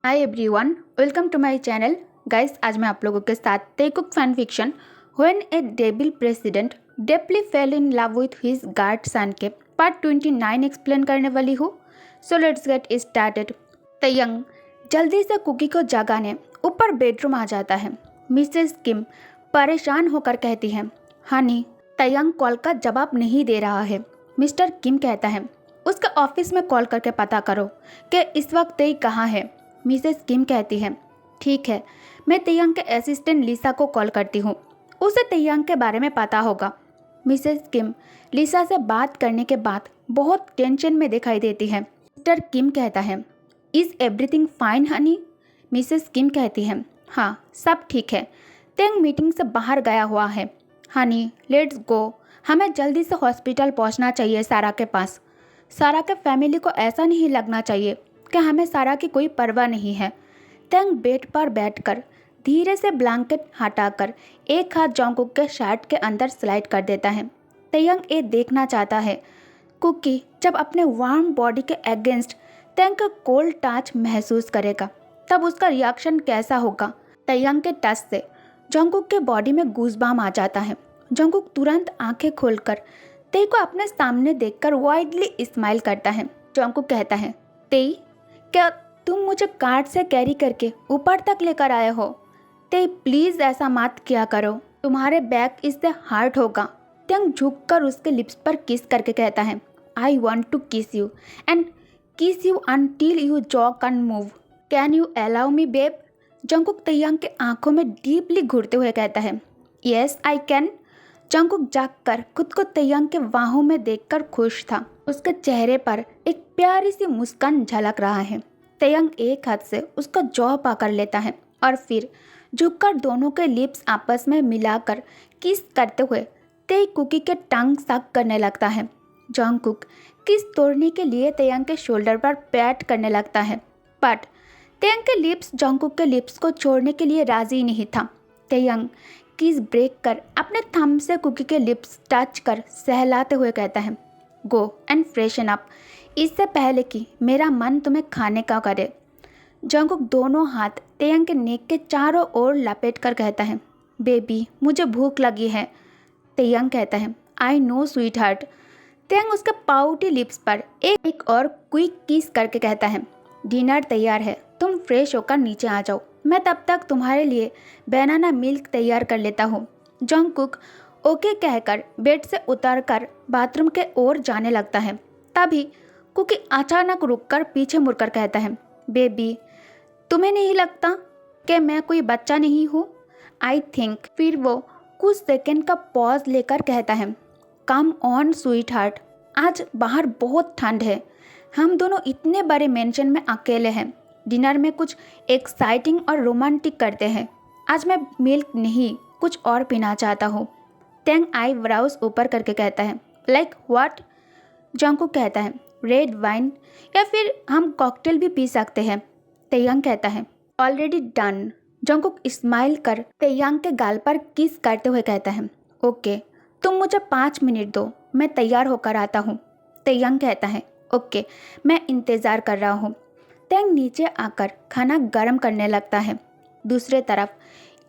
Hi everyone, welcome to my channel. Guys, आज मैं आप लोगों के साथ Taekook fan fiction when a devil president deeply fell in love with his guard son के part 29 explain करने वाली हूँ। So let's get started. Taehyung जल्दी से कुकी को जगाने ऊपर बेडरूम आ जाता है। मिसेस किम परेशान होकर कहती है, हनी तयंग कॉल का जवाब नहीं दे रहा है। मिस्टर किम कहता है, उसके ऑफिस में कॉल करके पता करो कि इस वक्त तय कहाँ है। मिसेस किम कहती है, ठीक है, मैं तयंग के असिस्टेंट लिसा को कॉल करती हूँ, उसे तयंग के बारे में पता होगा। मिसेस किम लिसा से बात करने के बाद बहुत टेंशन में दिखाई देती है। मिस्टर किम कहता है, is everything fine honey? Mrs Kim कहती है, हाँ सब ठीक है, तयंग मीटिंग से बाहर गया हुआ है। हनी लेट्स गो, हमें जल्दी से हॉस्पिटल पहुंचना चाहिए सारा के पास। सारा के फैमिली को ऐसा नहीं लगना चाहिए कि हमें सारा की कोई परवाह नहीं है। तयंग बेड पर बैठकर धीरे से ब्लैंकेट हटाकर एक हाथ जॉन्गकुक के शर्ट के अंदर स्लाइड कर देता है। तयंग ये देखना चाहता है कुकी जब अपने वार्म बॉडी के अगेंस्ट तयंग का कोल्ड टच महसूस करेगा तब उसका रिएक्शन कैसा होगा। तयंग के टच से जॉन्गकुक के बॉडी में गूज़बम्प आ जाता है। जॉन्गकुक तुरंत आंखें खोलकर तेई को अपने सामने देखकर वाइडली स्माइल करता है। जॉन्गकुक कहता है, तेई क्या तुम मुझे कार्ड से कैरी करके ऊपर तक लेकर आए हो? तेई प्लीज़ ऐसा मत किया करो, तुम्हारे बैक इससे हार्ट होगा। तयंग झुककर उसके लिप्स पर किस करके कहता है, I want to kiss you and kiss you until you jaw can move, can you allow me babe? Jungkook Taehyung के आंखों में डीपली घूरते हुए कहता है, येस आई कैन। जॉन्गकुक जागकर खुद को तयंग के बाहों में देखकर खुश था। उसके चेहरे पर एक प्यारी सी मुस्कान झलक रहा है। तयंग एक हाथ से उसका जॉ पकड़ लेता है और फिर झुककर दोनों के लिप्स आपस में मिलाकर किस करते हुए तेई कुकी के टंग सक करने लगता है। जॉन्गकुक किस तोड़ने के लिए तयंग के शोल्डर पर पैट करने लगता है, बट तयंग के लिप्स जॉन्गकुक के लिप्स को छोड़ने के लिए राजी नहीं था। तयंग किस ब्रेक कर अपने थंब से कुकी के लिप्स टच कर सहलाते हुए कहता है, गो एंड फ्रेशन अप, इससे पहले कि मेरा मन तुम्हें खाने का करे। जॉन्गकुक दोनों हाथ तयंग के नेक के चारों ओर लपेट कर कहता है, बेबी मुझे भूख लगी है। तयंग कहता है, आई नो स्वीट हार्ट। तयंग उसके पाउटी लिप्स पर एक और क्विक किस करके कहता है, डिनर तैयार है, तुम फ्रेश होकर नीचे आ जाओ, मैं तब तक तुम्हारे लिए बनाना मिल्क तैयार कर लेता हूँ। जॉन्गकुक ओके कहकर बेड से उतरकर बाथरूम के ओर जाने लगता है। तभी कुकी अचानक रुककर पीछे मुड़कर कहता है, बेबी तुम्हें नहीं लगता कि मैं कोई बच्चा नहीं हूँ? I think. फिर वो कुछ सेकंड का पॉज लेकर कहता है, कम ऑन स्वीट हार्ट, आज बाहर बहुत ठंड है, हम दोनों इतने बड़े मेंशन में अकेले हैं, डिनर में कुछ एक्साइटिंग और रोमांटिक करते हैं। आज मैं मिल्क नहीं कुछ और पीना चाहता हूँ। तयंग आई ब्राउज ऊपर करके कहता है, लाइक व्हाट? जॉन्गकुक कहता है, रेड वाइन या फिर हम कॉकटेल भी पी सकते हैं। तयंग कहता है, ऑलरेडी डन। जॉन्गकुक स्माइल कर तयंग के गाल पर किस करते हुए कहता है, ओके तुम मुझे 5 मिनट दो, मैं तैयार होकर आता हूँ। तयंग कहता है, ओके मैं इंतज़ार कर रहा हूँ। तयंग नीचे आकर खाना गर्म करने लगता है। दूसरे तरफ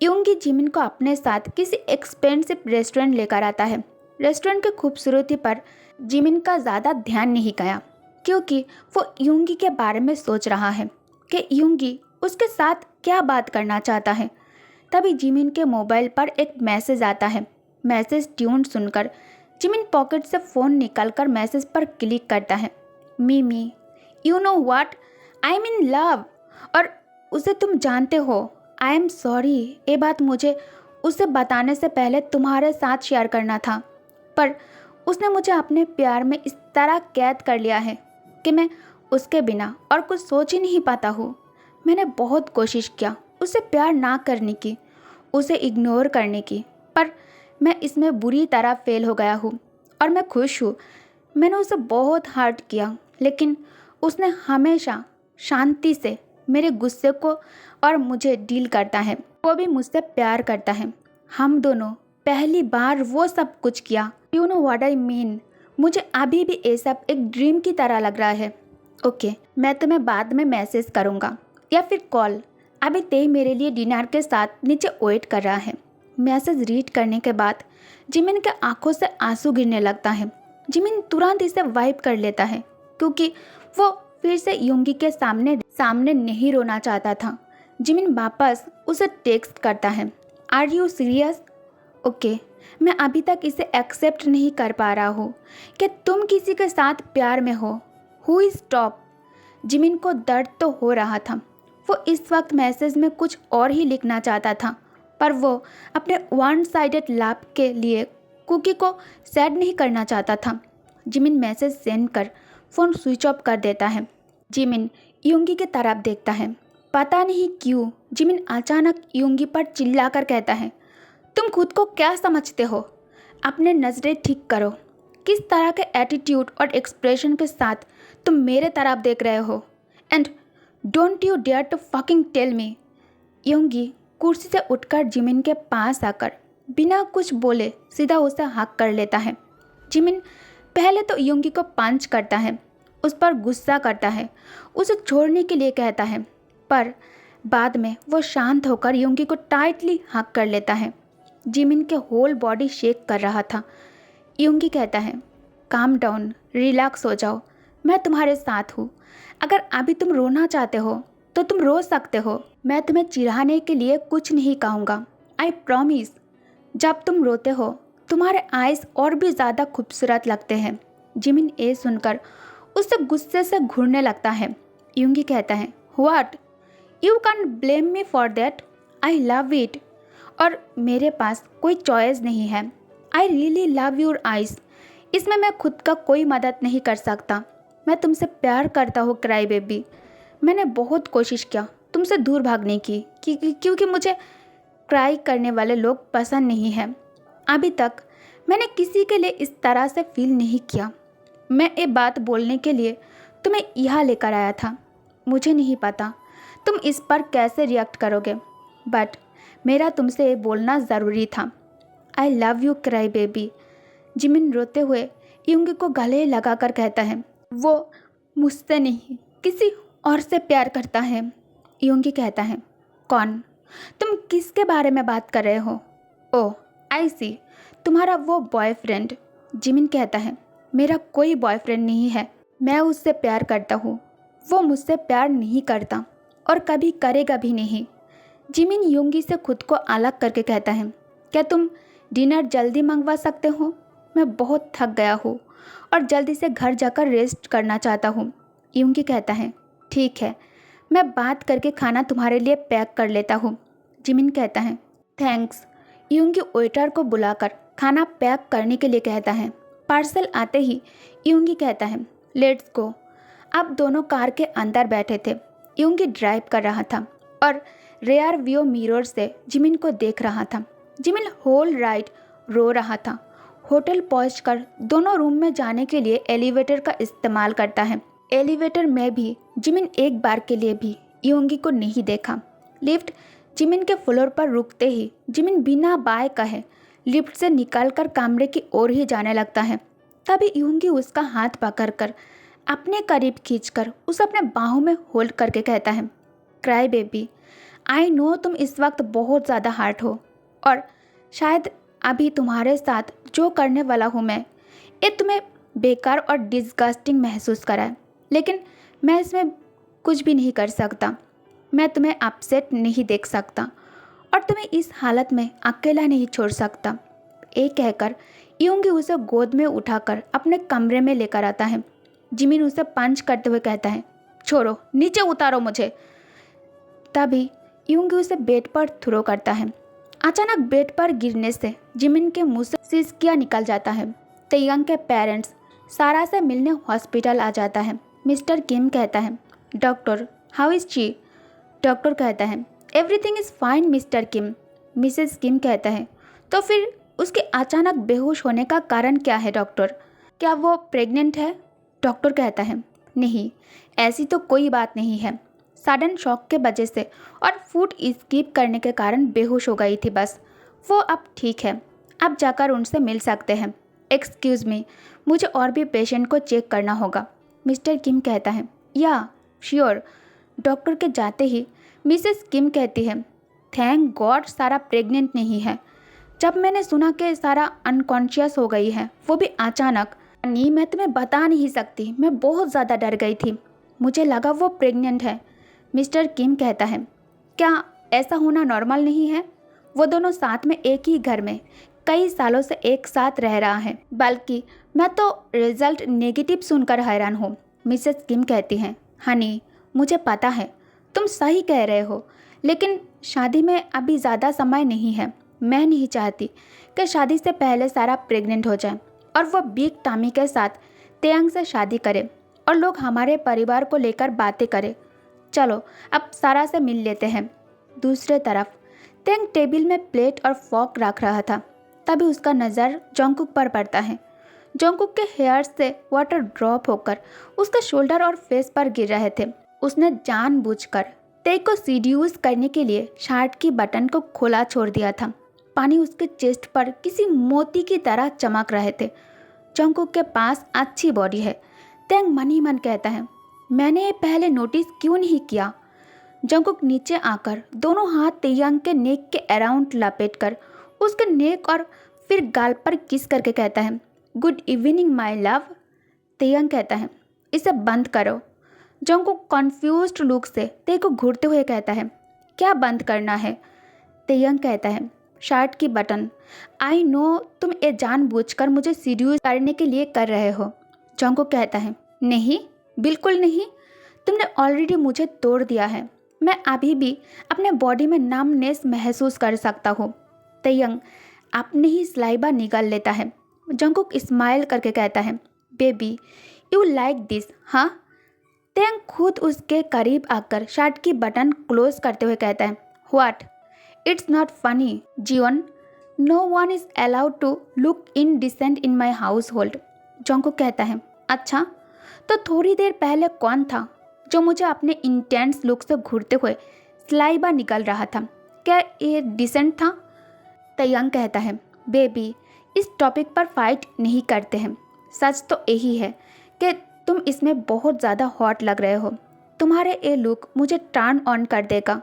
यूंगी जिमिन को अपने साथ किसी एक्सपेंसिव रेस्टोरेंट लेकर आता है। रेस्टोरेंट की खूबसूरती पर जिमिन का ज़्यादा ध्यान नहीं गया क्योंकि वो यूंगी के बारे में सोच रहा है कि यूंगी उसके साथ क्या बात करना चाहता है। तभी जिमिन के मोबाइल पर एक मैसेज आता है। मैसेज ट्यून सुनकर जिमिन पॉकेट से फ़ोन निकालकर मैसेज पर क्लिक करता है, मिमी you know what, I am in love, और उसे तुम जानते हो। आई एम सॉरी, ये बात मुझे उसे बताने से पहले तुम्हारे साथ शेयर करना था, पर उसने मुझे अपने प्यार में इस तरह कैद कर लिया है कि मैं उसके बिना और कुछ सोच ही नहीं पाता हूँ। मैंने बहुत कोशिश किया उसे प्यार ना करने की, उसे इग्नोर करने की, पर मैं इसमें बुरी तरह फेल हो गया हूँ और मैं खुश हूँ। मैंने उसे बहुत हर्ट किया, लेकिन उसने हमेशा शांति से मेरे गुस्से को और मुझे डील करता है। वो भी मुझसे प्यार करता है। हम दोनों पहली बार वो सब कुछ किया। You know what I mean. मुझे अभी भी ये सब एक ड्रीम की तरह लग रहा है। ओके, मैं तुम्हें बाद में मैसेज करूँगा। या फिर कॉल। अभी तेई मेरे लिए डिनर के साथ नीचे वेट कर रहा है। मैसेज रीड करने के बाद जिमिन के आंखों से आंसू गिरने लगता है। जिमिन तुरंत इसे वाइप कर लेता है क्योंकि वो फिर से योंगी के सामने नहीं रोना चाहता था। जिमिन वापस उसे टेक्स्ट करता है, आर यू सीरियस? ओके, मैं अभी तक इसे एक्सेप्ट नहीं कर पा रहा हूँ कि तुम किसी के साथ प्यार में हो। Who is top? जिमिन को दर्द तो हो रहा था। वो इस वक्त मैसेज में कुछ और ही लिखना चाहता था, पर वो अपने वन साइडेड लव के लिए कुकी को सैड नहीं करना चाहता था। जिमिन मैसेज सेंड कर फ़ोन स्विच ऑफ कर देता है। जिमिन योंगी की तरफ देखता है। पता नहीं क्यों जिमिन अचानक योंगी पर चिल्लाकर कहता है, तुम खुद को क्या समझते हो? अपने नज़रें ठीक करो। किस तरह के एटीट्यूड और एक्सप्रेशन के साथ तुम मेरे तरफ देख रहे हो? And don't you dare to fucking tell me. Yoongi कुर्सी से उठकर जिमिन के पास आकर बिना कुछ बोले सीधा उसे हक कर लेता है। जिमिन पहले तो योंगी को पंच करता है, उस पर गुस्सा करता है, उसे छोड़ने के लिए कहता है, पर बाद में वो शांत होकर योंगी को टाइटली हक कर लेता है। जिमिन के होल बॉडी शेक कर रहा था। योंगी कहता है, काम डाउन, रिलैक्स हो जाओ, मैं तुम्हारे साथ हूँ। अगर अभी तुम रोना चाहते हो तो तुम रो सकते हो। मैं तुम्हें चिढ़ाने के लिए कुछ नहीं कहूँगा, आई प्रॉमिस। जब तुम रोते हो तुम्हारे आइज़ और भी ज़्यादा खूबसूरत लगते हैं। जिमिन ये सुनकर उससे गुस्से से घूरने लगता है। योंगी कहता है, what? You can blame me for that, I love it, और मेरे पास कोई चॉइस नहीं है। I really love your eyes, इसमें मैं खुद का कोई मदद नहीं कर सकता। मैं तुमसे प्यार करता हूँ क्राई बेबी। मैंने बहुत कोशिश किया तुमसे दूर भागने की क्योंकि मुझे क्राई करने वाले लोग पसंद नहीं हैं। अभी तक मैंने किसी के लिए इस तरह से फील नहीं किया। मैं ये बात बोलने के लिए तुम्हें यहाँ लेकर आया था। मुझे नहीं पता तुम इस पर कैसे रिएक्ट करोगे, बट मेरा तुमसे ये बोलना ज़रूरी था। I love you cry baby. Jimin रोते हुए योंगी को गले लगाकर कहता है, वो मुझसे नहीं किसी और से प्यार करता है। योंगी कहता है, कौन? तुम किसके बारे में बात कर रहे हो? ओह आई सी, तुम्हारा वो बॉयफ्रेंड। जिमिन कहता है, मेरा कोई बॉयफ्रेंड नहीं है। मैं उससे प्यार करता हूँ, वो मुझसे प्यार नहीं करता और कभी करेगा भी नहीं। जिमिन योंगी से खुद को अलग करके कहता है, क्या तुम डिनर जल्दी मंगवा सकते हो? मैं बहुत थक गया हूँ और जल्दी से घर जाकर रेस्ट करना चाहता हूँ। योंगी कहता है, ठीक है, मैं बात करके खाना तुम्हारे लिए पैक कर लेता हूँ। जिमिन कहता है, थैंक्स। योंगी वेटर को बुलाकर खाना पैक करने के लिए कहता है। पार्सल आते ही योंगी कहता है, लेट्स गो। अब दोनों कार के अंदर बैठे थे। योंगी ड्राइव कर रहा था और रेयर व्यू मिरर से जिमिन को देख रहा था। जिमिन होल राइड रो रहा था। होटल पहुंचकर दोनों रूम में जाने के लिए एलिवेटर का इस्तेमाल करता है। एलिवेटर में भी जिमिन एक बार के लिए भी योंगी को नहीं देखा। लिफ्ट जिमिन के फ्लोर पर रुकते ही जिमिन बिना बाय कहे लिफ्ट से निकलकर कमरे की ओर ही जाने लगता है। तभी योंगी उसका हाथ पकड़कर अपने करीब खींचकर उसे अपने बाहों में होल्ड करके कहता है, क्राई बेबी, आई नो तुम इस वक्त बहुत ज़्यादा हर्ट हो और शायद अभी तुम्हारे साथ जो करने वाला हूँ मैं ये तुम्हें बेकार और डिस्गस्टिंग महसूस कराए, लेकिन मैं इसमें कुछ भी नहीं कर सकता। मैं तुम्हें अपसेट नहीं देख सकता और तुम्हें इस हालत में अकेला नहीं छोड़ सकता। ये कहकर योंगी उसे गोद में उठाकर अपने कमरे में लेकर आता है। जिमिन उसे पंच करते हुए कहता है, छोड़ो, नीचे उतारो मुझे। तभी योंगी उसे बेड पर थ्रो करता है। अचानक बेड पर गिरने से जिमिन के मुंह से सिसकियाँ निकल जाता है। तेयंग के पेरेंट्स सारा से मिलने हॉस्पिटल आ जाता है। मिस्टर किम कहता है, doctor how is she? Doctor कहता है, everything is fine Mr Kim. Mrs Kim कहता है, तो फिर उसके अचानक बेहोश होने का कारण क्या है डॉक्टर? क्या वो प्रेग्नेंट है? डॉक्टर कहता है, नहीं, ऐसी तो कोई बात नहीं है। सडन शॉक के वजह से और फूड स्किप करने के कारण बेहोश हो गई थी बस। वो अब ठीक है, अब जाकर उनसे मिल सकते हैं। एक्सक्यूज़ मी, मुझे और भी पेशेंट को चेक करना होगा। मिस्टर किम कहता है, या श्योर। डॉक्टर के जाते ही मिसेस किम कहती है, थैंक गॉड सारा प्रेग्नेंट नहीं है। जब मैंने सुना कि सारा अनकॉन्शियस हो गई है, वो भी अचानक, नहीं मैं तुम्हें बता नहीं सकती, मैं बहुत ज़्यादा डर गई थी, मुझे लगा वो प्रेग्नेंट है। मिस्टर किम कहता है, क्या ऐसा होना नॉर्मल नहीं है? वो दोनों साथ में एक ही घर में कई सालों से एक साथ रह रहा है, बल्कि मैं तो रिजल्ट नेगेटिव सुनकर हैरान हूँ। मिसेस किम कहती हैं, हनी मुझे पता है तुम सही कह रहे हो, लेकिन शादी में अभी ज़्यादा समय नहीं है। मैं नहीं चाहती कि शादी से पहले सारा प्रेग्नेंट हो जाए और वो बिग टामी के साथ तेयंग से शादी करे और लोग हमारे परिवार को लेकर बातें करें। चलो अब सारा से मिल लेते हैं। दूसरे तरफ तेयंग टेबल में प्लेट और फॉर्क रख रहा था, तभी उसका नज़र जोंगकुक पर पड़ता है। जोंगकुक के हेयर से वाटर ड्रॉप होकर उसके शोल्डर और फेस पर गिर रहे थे। उसने जानबूझकर तेय को सीड्यूस करने के लिए शर्ट की बटन को खोला छोड़ दिया था। पानी उसके चेस्ट पर किसी मोती की तरह चमक रहे थे। जोंगकुक के पास अच्छी बॉडी है, तेयंग मन ही मन कहता है, मैंने ये पहले नोटिस क्यों नहीं किया। जोंगकुक नीचे आकर दोनों हाथ तेयंग के नेक के अराउंड लपेटकर उसके नेक और फिर गाल पर किस करके कहता है, गुड इवनिंग माय लव। तेयंग कहता है, इसे बंद करो। जोंगकुक कन्फ्यूज्ड लुक से तेय को घूरते हुए कहता है, क्या बंद करना है? तेयंग कहता है, शर्ट की बटन। आई नो तुम ये जानबूझकर मुझे सीड्यूस करने के लिए कर रहे हो। जोंगकुक कहता है, नहीं बिल्कुल नहीं, तुमने ऑलरेडी मुझे तोड़ दिया है, मैं अभी भी अपने बॉडी में नमनेस महसूस कर सकता हूँ। तेयंग अपने ही सलाइवा निकाल लेता है। जोंगकुक स्माइल करके कहता है, बेबी यू लाइक दिस हाँ? तेयंग खुद उसके करीब आकर शर्ट की बटन क्लोज करते हुए कहता है, what? It's not funny Jeevan, no one is allowed to look indecent in my household. Jungkook कहता है, अच्छा तो थोड़ी देर पहले कौन था जो मुझे अपने इंटेंस लुक से घूरते हुए सलाइवा निकल रहा था? क्या ये डिसेंट था? तेयंग कहता है, बेबी इस टॉपिक पर फाइट नहीं करते हैं, सच तो यही है कि तुम इसमें बहुत ज़्यादा हॉट लग रहे हो। तुम्हारे ये लुक मुझे टर्न ऑन कर देगा।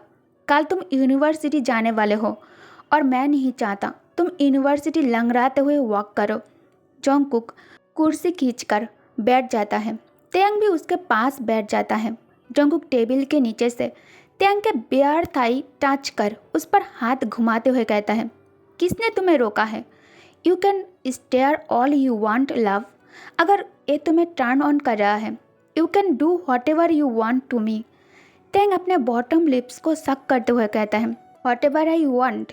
कल तुम यूनिवर्सिटी जाने वाले हो और मैं नहीं चाहता तुम यूनिवर्सिटी लंगड़ाते हुए वॉक करो। जोंगकुक कुर्सी खींचकर बैठ जाता है। तेयंग भी उसके पास बैठ जाता है। जोंगकुक टेबल के नीचे से तेयंग के बेयर थाई टच कर उस पर हाथ घुमाते हुए कहता है, किसने तुम्हें रोका है? You can stare all you want love. अगर ये तुम्हें टर्न ऑन कर रहा है, you can do whatever you want to me. Taehyung अपने बॉटम लिप्स को सक करते हुए कहता है, whatever I want.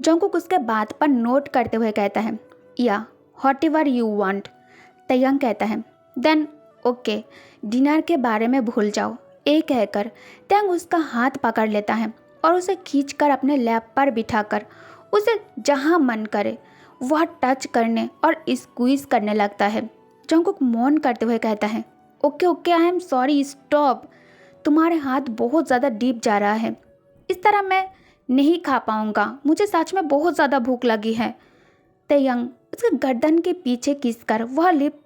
Jungkook उसके बात पर नोट करते हुए कहता है, या whatever you want. Taehyung कहता है, देन ओके डिनर के बारे में भूल जाओ। ये कहकर तेयंग उसका हाथ पकड़ लेता है और उसे खींचकर अपने लैप पर बिठाकर उसे जहाँ मन करे वह टच करने और स्क्वीज करने लगता है। जोंगकुक मौन करते हुए कहता है, okay okay I am sorry stop, तुम्हारे हाथ बहुत ज़्यादा डीप जा रहा है, इस तरह मैं नहीं खा पाऊँगा, मुझे सच में बहुत ज़्यादा भूख लगी है। तेयंग उसके गर्दन के पीछे किस कर वह लिप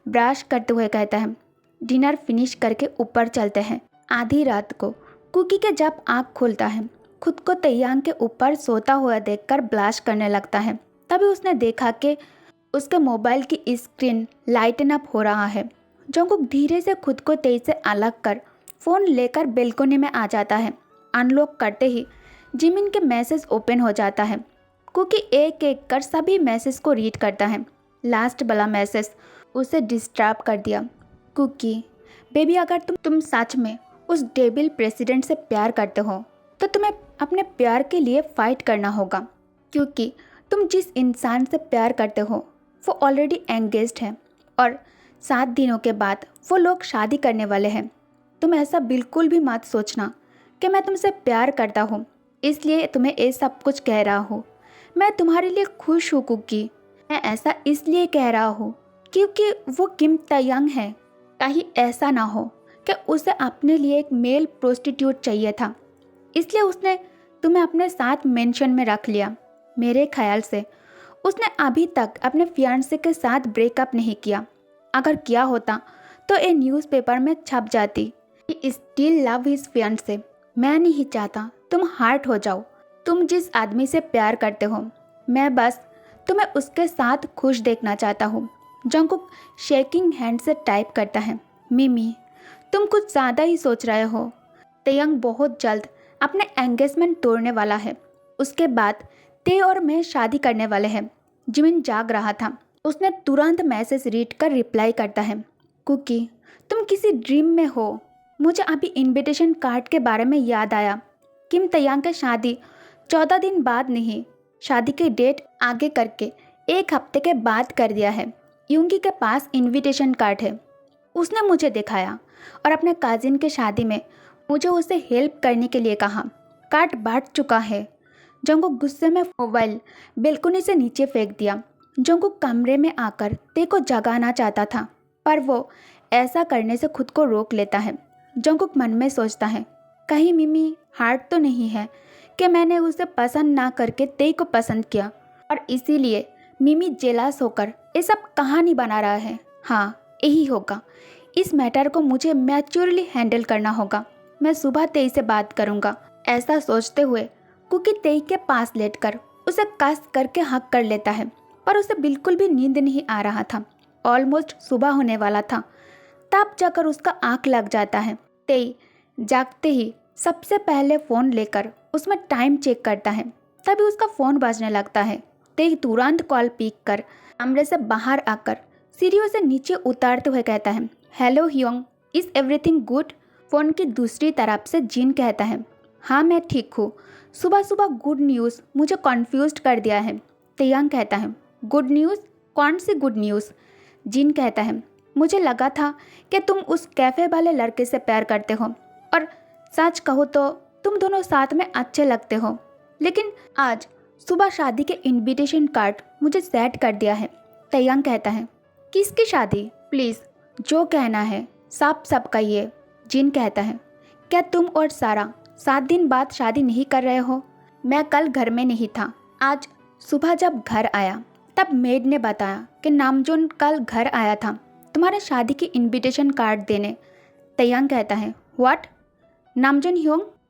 ब्रश करते हुए कहता है, डिनर फिनिश करके ऊपर चलते हैं। आधी रात को कुकी के जब आँख खोलता है, खुद को तेयंग के ऊपर सोता हुआ देखकर ब्लश करने लगता है। तभी उसने देखा कि उसके मोबाइल की स्क्रीन लाइटन अप हो रहा है। जोंगकुक धीरे से खुद को तेज से अलग कर फ़ोन लेकर बेल्कोनी में आ जाता है। अनलॉक करते ही जिमिन के मैसेज ओपन हो जाता है। कुकी एक एक कर सभी मैसेज को रीड करता है। लास्ट वाला मैसेज उसे डिस्टर्ब कर दिया। कुकी बेबी अगर तुम सच में उस डेबिल प्रेसिडेंट से प्यार करते हो तो तुम्हें अपने प्यार के लिए फ़ाइट करना होगा, क्योंकि तुम जिस इंसान से प्यार करते हो वो ऑलरेडी एंगेज्ड है और 7 दिनों के बाद वो लोग शादी करने वाले हैं। तुम ऐसा बिल्कुल भी मत सोचना कि मैं तुमसे प्यार करता हूँ इसलिए तुम्हें ये सब कुछ कह रहा हूँ। मैं तुम्हारे लिए खुश हूँ कुकी। मैं ऐसा इसलिए कह रहा हूँ क्योंकि वो किम तेयंग है। कहीं ऐसा ना हो कि उसे अपने लिए एक मेल प्रोस्टिट्यूट चाहिए था, इसलिए उसने तुम्हें अपने साथ मेंशन में रख लिया। मेरे ख्याल से उसने अभी तक अपने फियांसे के साथ ब्रेकअप नहीं किया। अगर किया होता तो ये न्यूज़पेपर में छप जाती। He still love his fiancee. मैं नहीं चाहता तुम हार्ट हो जाओ। तुम जिस आदमी से प्यार करते हो, मैं बस तुम्हें उसके साथ खुश देखना चाहता हूँ। जंगकुक शेकिंग हैंड से टाइप करता है, मिमी तुम कुछ ज़्यादा ही सोच रहे हो। तेयंग बहुत जल्द अपने एंगेजमेंट तोड़ने वाला है। उसके बाद ते और मैं शादी करने वाले हैं। जिमिन जाग रहा था। उसने तुरंत मैसेज रीड कर रिप्लाई करता है, कुकी तुम किसी ड्रीम में हो। मुझे अभी इनविटेशन कार्ड के बारे में याद आया। किम तयांग की शादी 14 दिन बाद नहीं, शादी की डेट आगे करके 1 हफ्ते के बाद कर दिया है। यूंगी के पास इनविटेशन कार्ड है। उसने मुझे दिखाया और अपने काजिन के शादी में मुझे उसे हेल्प करने के लिए कहा। कार्ड बांट चुका है। जंगकुक गुस्से में मोबाइल बेलकुनी से नीचे फेंक दिया। जंगकुक कमरे में आकर ते को जगाना चाहता था, पर वो ऐसा करने से खुद को रोक लेता है। जंगकुक मन में सोचता है, कहीं मिमी हार्ट तो नहीं है कि मैंने उसे पसंद ना करके ते को पसंद किया और इसीलिए मिमी जेलस होकर ये सब कहानी बना रहा है। हाँ, यही होगा। इस मैटर को मुझे मैच्योरली हैंडल करना होगा। मैं सुबह तेई से बात करूँगा। ऐसा सोचते हुए कुकी तेई के पास लेटकर उसे कस करके हक कर लेता है, पर उसे बिल्कुल भी नींद नहीं आ रहा था। ऑलमोस्ट सुबह होने वाला था, तब जाकर उसका आँख लग जाता है। तेई जागते ही सबसे पहले फ़ोन लेकर उसमें टाइम चेक करता है। तभी उसका फ़ोन बजने लगता है। तेई तुरंत कॉल पिक कर कमरे से बाहर आकर सीढ़ियों से नीचे उतारते हुए कहता है, hello Hyeong, is everything good. Phone की दूसरी तरफ से जिन कहता है, हाँ मैं ठीक हूँ। सुबह सुबह गुड न्यूज़ मुझे कन्फ्यूज्ड कर दिया है। तेयांग कहता है, गुड न्यूज़? कौन सी गुड न्यूज़? जिन कहता है, मुझे लगा था कि तुम उस कैफ़े वाले लड़के से प्यार करते हो और सच कहो तो तुम दोनों साथ में अच्छे लगते हो, लेकिन आज सुबह शादी के इनविटेशन कार्ड मुझे सेट कर दिया है। तेयांग कहता है, किसकी शादी? प्लीज़ जो कहना है साफ साफ कहिए। जिन कहता है, क्या तुम और सारा 7 दिन बाद शादी नहीं कर रहे हो? मैं कल घर में नहीं था। आज सुबह जब घर आया तब मेड ने बताया कि नामजोन कल घर आया था तुम्हारे शादी की इनविटेशन कार्ड देने। तेयांग कहता है, व्हाट? नामजोन ह्योंग?